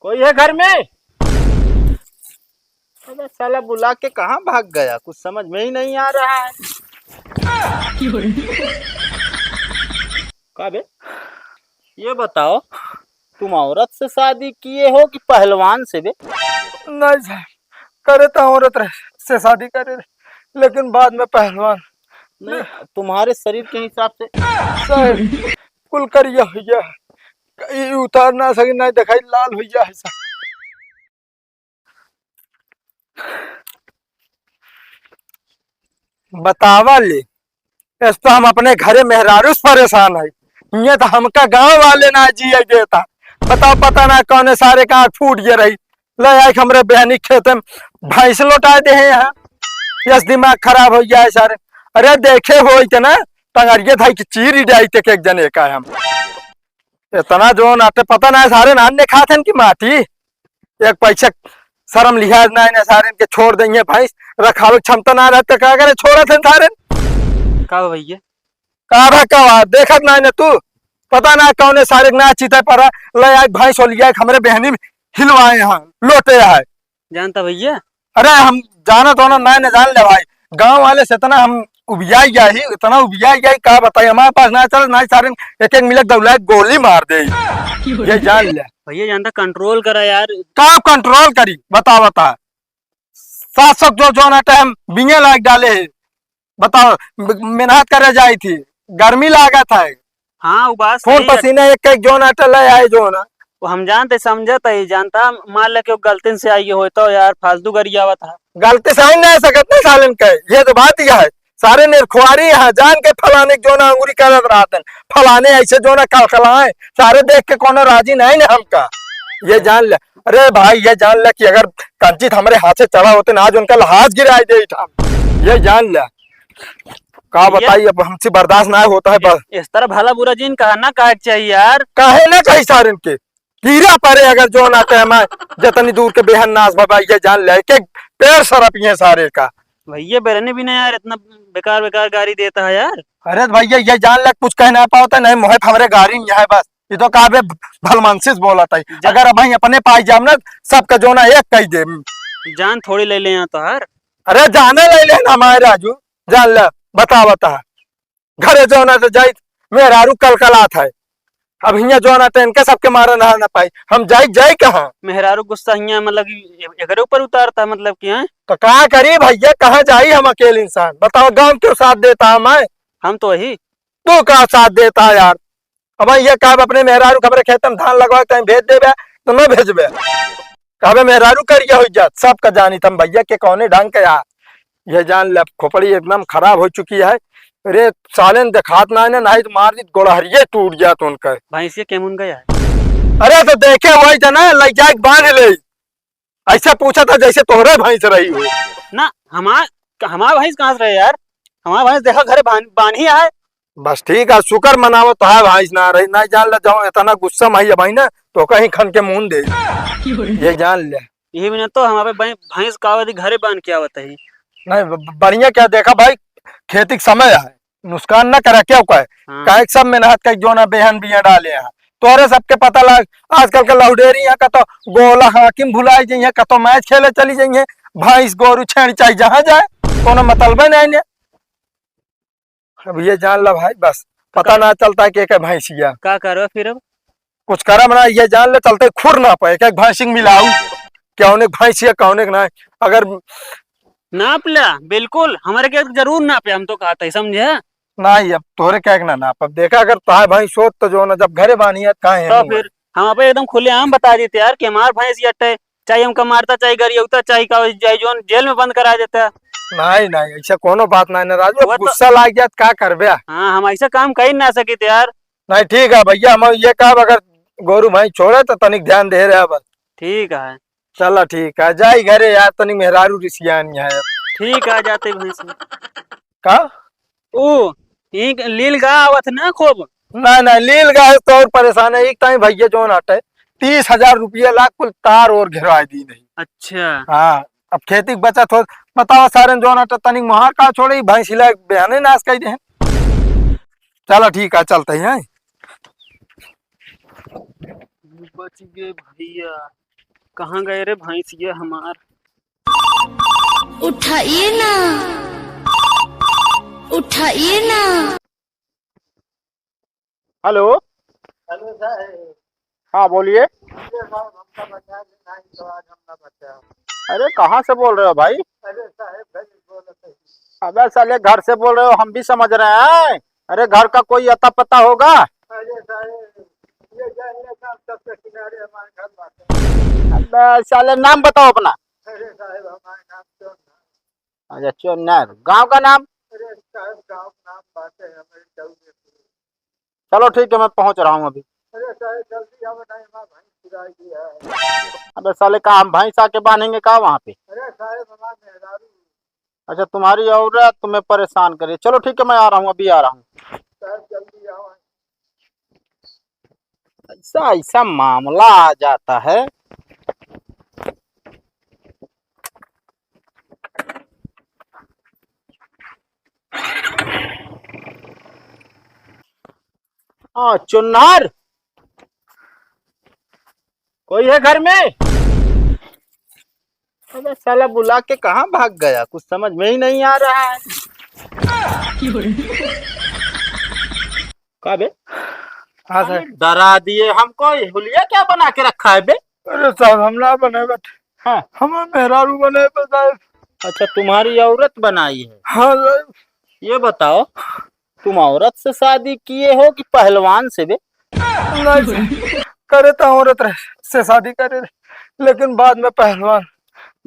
कोई है घर में? अबे साला बुला के कहाँ भाग गया, कुछ समझ में ही नहीं आ रहा है। का बे? ये बताओ, तुम औरत से शादी किए हो कि पहलवान से बे? नहीं साहब, करे तो औरत से शादी करे, लेकिन बाद में पहलवान। नहीं, तुम्हारे शरीर के हिसाब से साहब कुल करिया भैया, उतार ना सके, नहीं दिखाई लाल भैया है साहब। बतावा ले, इस तो हम अपने घरे मेहरारू से परेशान है। ये तो हमका गांव वाले ना जिए देता। बताओ, पता ना कौन सारे कहाँ फूट गए रही। ले आई हमरे बहनी खेत में भैंस लौटा दे हैं यहाँ। यस दिमाग खराब हो गया है सारे। अरे देखे हो ना टंगरिए था कि चीर डाई थे एक जने का हम इतना जो नाते पता ना सारे नान ने खा थे कि माटी एक पैसा शर्म लिहाज ना है सारे के छोड़ देंगे भैंस रखावे क्षमता ना रहते क्या करे छोड़ा थे सारे का भैया का देखत ना तू पता ना कौन सारे ना चीते पर ले आए भैंस हो लिया हमरे बहनी में हिलवाए यहाँ लोटे है जानता भैया। अरे हम जाना तो ना जान ले भाई, गांव वाले से इतना हम उबिया गया ही, इतना उबिया गया कहा बताइए। हमारे पास ना चल ना सारे एक एक मिलक दौला गोली मार दे। ये जान ले भैया, जानता कंट्रोल करा यार। का कंट्रोल करी बता सात सब जो ना टाइम बिंगे लाग डाले है। बताओ मेहनत करे जाई थी, गर्मी लागत है। हाँ वो बात खून पसीने एक एक जो ना टल आए जो ना वो हम जानते समझता ही जानता, मान ले कि गलती से आई हो तो यार फालतू गरिया हुआ था। गलती से नहीं सकत ना सालन के, ये तो बात यह है। सारे निरखुआरी है जान के फलाने जो ना अंगुरी करत रहते फलाने ऐसे जो ना कलकलाए सारे देख के कोनो राजी नहीं ना हमका। ये जान ले, अरे भाई ये जान ले कि अगर कंचित हमारे हाथ से चढ़ा होते ना आज उनका हाथ गिराई दे। ये जान ले का बताइए, अब हमसे बर्दाश्त ना होता है। बस इस तरह भला बुरा जीन कहा ना कहा चाहिए यार, काहे ना चाहिए सारे के कीड़ा पड़े अगर जो ना हमारे जितनी दूर के बेहन नाश बाबा। ये जान ले के पैर सरपिए सारे का। भैया बेरने भी नहीं यार, इतना बेकार बेकार गाड़ी देता है यार। अरे भैया ये जान ले कुछ कह ना पाता नहीं मोहे हमारे गाड़ी में है बस। ये तो कहा भलमनसिस बोला था अगर अब अपने पास जाम ना सबका जो ना एक कही दे जान थोड़ी ले ले तो यार। अरे जाने ले लेना हमारे राजू जान ले बता घरे जो ना तो जाई मेहरारू कलकलात है। अब हिया जो ना तो इनके सबके मारे ना पाई हम जाई कहाँ। मेहरारू गुस्सा हिया मतलब एकरे ऊपर उतारता मतलब कि है तो कहा करी भैया कहाँ जाई हम अकेले इंसान। बताओ गांव क्यों साथ देता है मैं, हम तो वही तू कहा साथ देता है यार। अब ये कहा अपने मेहरारू खबरे खेत में धान लगवा कहीं भेज देवे तो मैं भेजबे कहे मेहरारू करिए हो जात सबका जानी तम भैया के कौने ढंग के यार। ये जान ले खोपड़ी एकदम खराब हो चुकी है। अरे साले दिखात ना नहीं तो मार दी गोड़हरिये टूट गया तो उनका भैंसिया केमुन गया है। अरे तो देखे वही था ना लग जाए बांध ले ऐसा पूछा था जैसे तोहरे भैंस रही हो ना। हमारा भैंस कहाँ से रहे यार, हमारा भैंस देखा घरे बान ही है। बस ठीक है शुक्र मनावो तो है भैंस ना रही ना जान ले जाओ इतना गुस्सा में भाई ना तो कहीं खन के मुंह दे। ये जान ले यही भी तो हमारे भैंस कावती घरे बांध के आवत है। नहीं बढ़िया क्या देखा भाई, खेती का समय है नुकसान ना करा क्या कहे। हाँ। सब मेहनत का जो ना बेहन बिया डाले हैं तोरे सबके पता लग आजकल के लौडेरी यहाँ का तो गोला हाकिम भुलाई जाइए का तो मैच खेले चली जाइए भैंस गोरू छेड़ चाहिए जहाँ जाए कोनो मतलब नहीं। अब ये जान ला भाई बस पता ना चलता है कि एक भैंसिया क्या करो फिर अब कुछ करम ना। ये जान ले चलते खुर ना पाए एक भैंसी मिलाऊ क्या भैंसिया कौन ना अगर नाप ला बिल्कुल हमारे के जरूर नापे, हम तो कहते ही समझे नहीं अब तोरे क्या ना नाप अब देखा अगर ताहे भाई सोच तो जो ना जब घरे बानी है कहा तो फिर हम आप एकदम खुले आम बता देते यार कि हमार भैंस ये चाहे हमका मारता चाहे गरियौता चाहे जो जेल में बंद करा देता। नहीं ऐसा कोनो बात नहीं राजू गुस्सा लाग जात का करबे। हाँ हम ऐसा काम कर ना सके थे यार। नहीं ठीक है भैया हम ये काम अगर गोरू भाई छोड़े तो तनिक ध्यान दे रहे बस। ठीक है चलो ठीक है जाई घरे यार तनिक मेहरारू रिसियान है। ठीक है जाते भैंस का ओ एक लील गा आवत ना खूब नहीं लील गाय तो और परेशान है एक टाइम भैया जो नाटे 30,000 रुपया लाख कुल तार और घेरवा दी नहीं। अच्छा हाँ अब खेती बचत हो बताओ सारे जो नाटे तनिक महार का छोड़े भैंस हिला बयाने नाश कर दे। चलो ठीक है चलते हैं। बच गए भैया। कहाँ गए रे भैंस ये हमार? उठाइए ना, उठाइए ना। हेलो। हेलो साहब। हाँ बोलिए। साहब हमका बचा देना है तो आज हम ना बचा। अरे कहाँ से बोल रहे हो भाई? अरे साहब भाई बोलते हैं। अबे साले घर से बोल रहे हो, हम भी समझ रहे हैं। अरे घर का कोई अता पता होगा? अरे साहब ये जानने का सबसे किनारे हमारे घर बात है। अबे साले नाम बताओ अपना। अरे साहब हमारे नाम क्यों ना? अच्छा चुन्नर, गांव का नाम? अरे साहब गाँव नाम बात है हमारे जाऊ। चलो ठीक है, मैं पहुंच रहा हूँ अभी। अरे साहब जल्दी आओ टाइम भाई खुदा की है। अबे साले का हम भैंस आके बांधेंगे का वहाँ पे? अरे साहब हमारे मेहरारू अच्छा तुम्हारी औरत तुम्हें परेशान करे। चलो ठीक है, मैं आ रहा हूँ, अभी आ रहा हूँ। साहब जल्दी आओ। ऐसा ऐसा मामला आ जाता है। हाँ चुन्नर, कोई है घर में? अबे साला बुला के कहाँ भाग गया, कुछ समझ में ही नहीं आ रहा है। का बे? हाँ साहब। डरा दिए हमको, ये हुलिया क्या बना के रखा है बे? अरे साहब हम ना बने बैठे, हाँ। हमारे मेहरारू बने पे साहब। अच्छा तुम्हारी औरत बनाई है? हाँ साहब। ये बताओ, तुम औरत से शादी किए हो कि पहलवान से बे? नहीं साहब, करे तो औरत रहे से शादी करे रहे, लेकिन बाद में पहलवान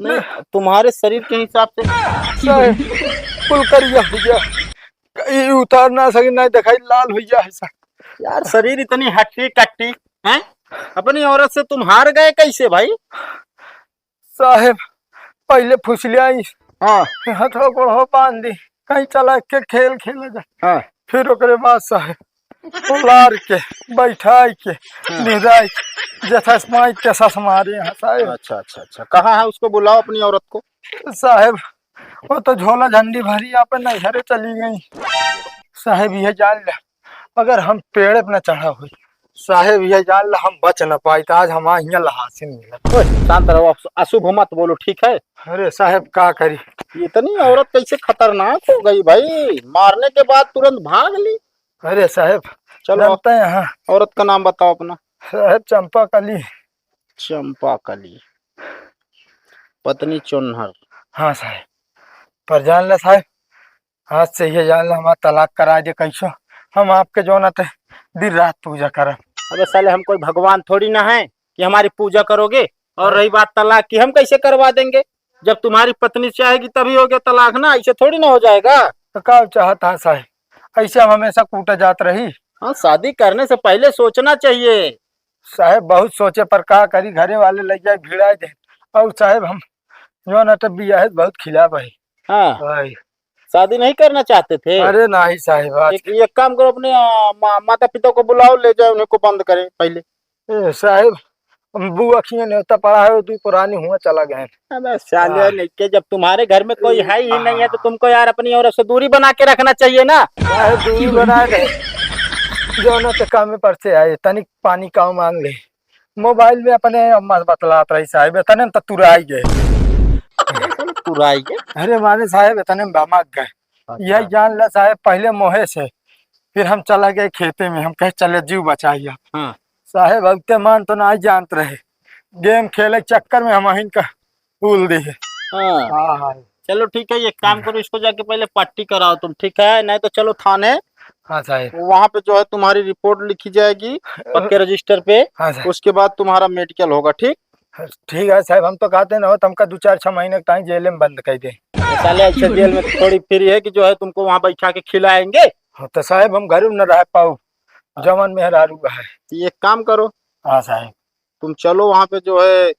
नहीं, तुम्हारे शरीर के हिसाब से। साहब कुल करिया हो गया, ये उतार ना सके ना दिखाई लाल हो गया है साहब। यार शरीर इतनी हट्टी कट्टी है, अपनी औरत से तुम हार गए कैसे भाई? साहब पहले फुसलिया हाँ हथो को बांध दी, कहीं चला के खेल खेला जाए। हाँ। फिर ओकरे बाद साहब उलार के बैठा के निराई जैसा स्माई कैसा हमारे यहाँ साहब। अच्छा अच्छा अच्छा, कहाँ है उसको बुलाओ अपनी औरत को। साहब वो तो झोला झंडी भरी आप नैहरे चली गई साहब। यह जान ले अगर हम पेड़ पे न चढ़ा हुई साहब, यह जान ले हम बच न पाई तो आज हमारे यहाँ लहासिन मिला। ओए, शांत रहो, अशुभ मत बोलो, ठीक है? अरे साहब का करी, इतनी औरत कैसे खतरनाक हो गई भाई, मारने के बाद तुरंत भाग ली। अरे साहब चलो जानते हैं यहाँ औरत का नाम बताओ अपना। साहब चंपा कली। चंपा कली, पत्नी चुन्नर। हाँ साहब, पर जान ले साहब आज से ये जान ले हमारा तलाक करा दे कैसो, हम आपके जो न थे दिन रात पूजा करब। अबे साले हम कोई भगवान थोड़ी ना है कि हमारी पूजा करोगे। और रही बात तलाक की, हम कैसे करवा देंगे? जब तुम्हारी पत्नी चाहेगी तभी होगा तलाक ना, ऐसे थोड़ी ना हो जाएगा। तो का चाहता साहब, ऐसे हम हमेशा कूटा जात रही। हाँ, शादी करने से पहले सोचना चाहिए। साहब बहुत सोचे पर का करी, घरे वाले लग जाए भिड़ा दे। और साहब हम जो न तो बिया बहुत खिला भाई। हाँ, शादी नहीं करना चाहते थे? अरे नहीं साहब आज एक काम करो, अपने माता पिता को बुलाओ, ले जाओ उन्हें को बंद करें पहले। साहब बुआ खिए न्योता पड़ा है, तू पुरानी हुआ चला गए। अबे साले लेके, जब तुम्हारे घर में कोई है ही नहीं है तो तुमको यार अपनी औरत से दूरी बना के रखना चाहिए ना। साहब दूरी बना गए जो न तो काम में परसे आए तनिक पानी का मांग ले, मोबाइल में अपने अम्मा से बतलात रही साहब, इतने तो तुराई गए। तुराई के? अरे माने साहब इतने भाग गए। यही जान ला साहब, पहले मोहे से फिर हम चला गए खेते में, हम कहे चले जीव बचाइए। हाँ। साहब अब मान तो नहीं जानते रहे, गेम खेले के चक्कर में हम इनका भूल दिए। हाँ। चलो ठीक है, ये काम करो, इसको जाके पहले पट्टी कराओ तुम, ठीक है? नहीं तो चलो थाने। हाँ साहब। वहाँ पे जो है तुम्हारी रिपोर्ट लिखी जाएगी पक्के रजिस्टर पे। हाँ साहब। उसके बाद तुम्हारा मेडिकल होगा, ठीक? ठीक है साहब, हम तो कहते ना हो तुमका 2-4-6 महीने तक जेल में बंद कर दे। साले अच्छा जेल में थोड़ी फ्री है कि जो है तुमको वहाँ बैठा के खिलाएंगे। तो साहब हम घर में न रह पाऊ, जवन मेहरारू है। तो एक काम करो, हाँ साहब। तुम चलो वहाँ पे जो है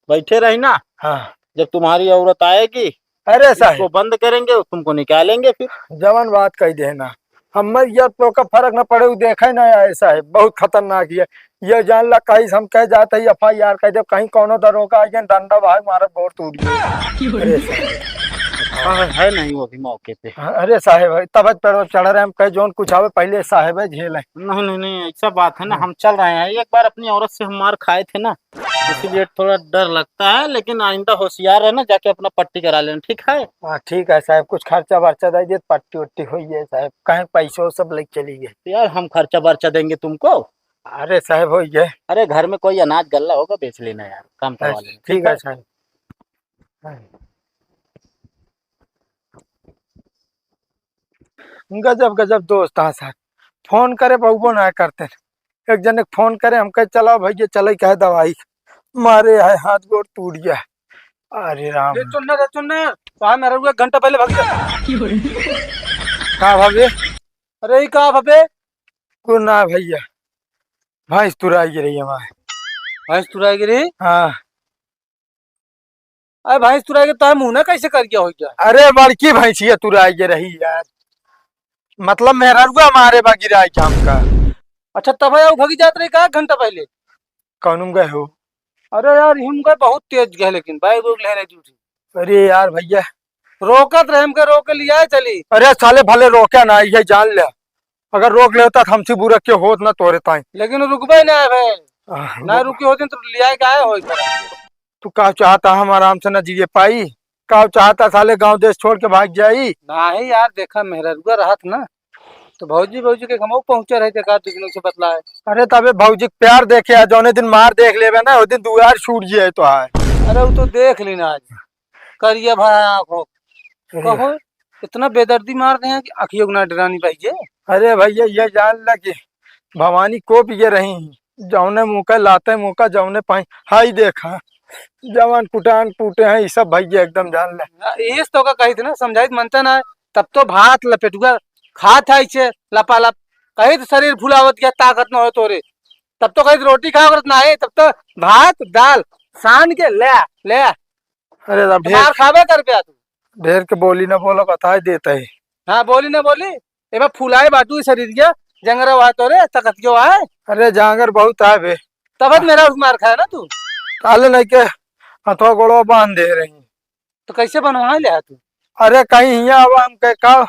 बैठे रही ना। हाँ। जब तुम्हारी औरत आएगी अरे इसको साहब बंद करेंगे, तुमको निकालेंगे फिर। जवन बात कह देना, हम यह तो का फर्क न पड़े देखे ना ऐसा है, बहुत खतरनाक है। ये जान ला कहीं हम कह जाते ही FIR कह दे, कहीं कोनो दरोगा आगे डंडा भाई मारा बोर टूट गया। अरे साहब हाँ है नहीं वो भी मौके पे। अरे साहेब तब पेड़ चढ़ रहे हम कहे जोन कुछ आवे पहले साहेब झेल है। नहीं नहीं नहीं ऐसा बात है ना, हम चल रहे हैं। एक बार अपनी औरत से हम मार खाए थे ना, इसीलिए थोड़ा डर लगता है। लेकिन आइंदा होशियार है ना, जाके अपना पट्टी करा लेना, ठीक है। हाँ ठीक है साहब, कुछ खर्चा वर्चा दे दिए पट्टी उट्टी हुई है साहब, कहीं पैसे सब लेके चली गए। तो यार हम खर्चा बर्चा देंगे तुमको। अरे साहब हो गए। अरे घर में कोई अनाज गल्ला होगा, बेच लेना यार, काम करवा लेना, ठीक है साहब। गजब गजब दोस्त हाँ साहब, फोन करे बहुबो ना करते। एक जने फोन करे हम कहे चलो भैया चले कहे दवाई मारे है हाथ गोड़ टूट गया। अरे राम रे चुनना कहा मेरा रुआ घंटा पहले भाग गया। कहा भाभी? अरे कहा भबे को ना भैया भैंस तुराई गिरी हमारे। भैंस तुराई गिरी? हाँ अरे भैंस तुराई के तो मुंह ना कैसे कर गया हो गया? अरे बड़की भैंसिया तुराई गिरी यार, मतलब मेरा रुआ मारे बा गिरा क्या हमका। अच्छा तब है भगी जात रही कहा घंटा पहले? कौन गए हो? अरे यार हम गए बहुत तेज गए, लेकिन बाइक रोक ले रही थी। अरे यार भैया रोकत रहे हमके, रोक लिया चली। अरे साले भले रोके ना ये जान ले, अगर रोक लेता तो हमसे बुरा क्यों होत ना तोरे ताई। लेकिन रुकबे ना है भाई, ना रुके होते तो लिया क्या है हो। तू का चाहता हम आराम से न जिए पाई, का चाहता साले गांव देश छोड़ के भाग जाई। नहीं यार देखा मेहरुआ रहा था ना, तो भौजी भौजी के हम पहुंचे रहे थे का दिनों से बतला है। अरे तबे भौजी के प्यार देखे आ, जौने दिन मार देख लेबे ना, उस दिन दुआर छूट जाए तो है। अरे वो तो देख लेना आज करिए भाई आंखों कहो, इतना बेदर्दी मार रहे कि आखियों को ना डरानी पाइए। अरे भैया ये जान ल कि भवानी को पिए रही, जौने मुँह लाते मुँह का जौने पाई हाई देखा जवान कुटान टूटे हैं ये सब भैया एकदम जान ले। ये तो का कही थी ना, समझाई मनता ना, तब तो भात लपेटुआ खात है इसे लपालप, कही तो शरीर फुलावत गया ताकत न हो तोरे, तब तो कही रोटी खावत ना है, तब तो भात दाल सान के ले ले अरे तब मार खावे कर पे तू। ढेर के बोली ना बोलो बता देते है। हाँ बोली ना बोली, ए फुलाए बाटू शरीर गया जंगरा हुआ तोरे ताकत क्यों है। अरे जांगर बहुत है बे, तब मेरा उस मार खाया ना तू, ताले नहीं के हथवा गोड़वा बांध दे रही। तो कैसे बनवा ले तू? अरे कहीं हिया अब हम कह का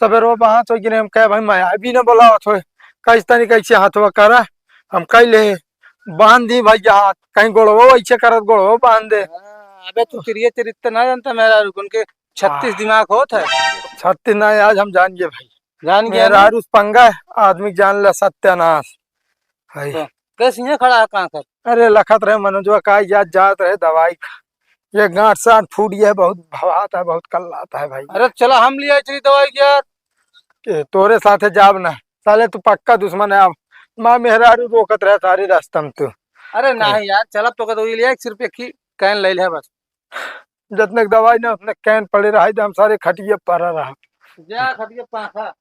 सवेरो बात हो गिरे, हम कहे भाई मैं भी ना बोला थो कैसे तनी कैसे हाथवा करा, हम कह ले बांध दी भैया हाथ, कहीं गोड़वो ऐसे करत गोड़वो बांध दे। अबे तू तिरिये चरित्र ना जानता मेरा, उनके 36 दिमाग होता है। 36 ना आज हम जान गए भाई, जान गया मेरा ना? उस पंगा आदमी जान ले सत्यानाश है। तो कैसे यहाँ खड़ा है कहाँ कर? अरे लखत रहे मनोजवा का याद जात रहे दवाई ये गांठ साठ फूट गया, बहुत भवाता है बहुत कल्लाता है भाई। अरे चलो हम लिया चली दवाई यार। तोरे साथे जाब ना साले तू पक्का दुश्मन है। अब माँ मेहरारू रोकत रहे सारी रास्ता में तू। अरे नहीं यार चल, अब तो कद लिया सिर्फ एक ही कैन ले लिया बस। जितने दवाई ना उतने कैन पड़े रहा हम सारे खटिए पर रहा। जा खटिया पाखा।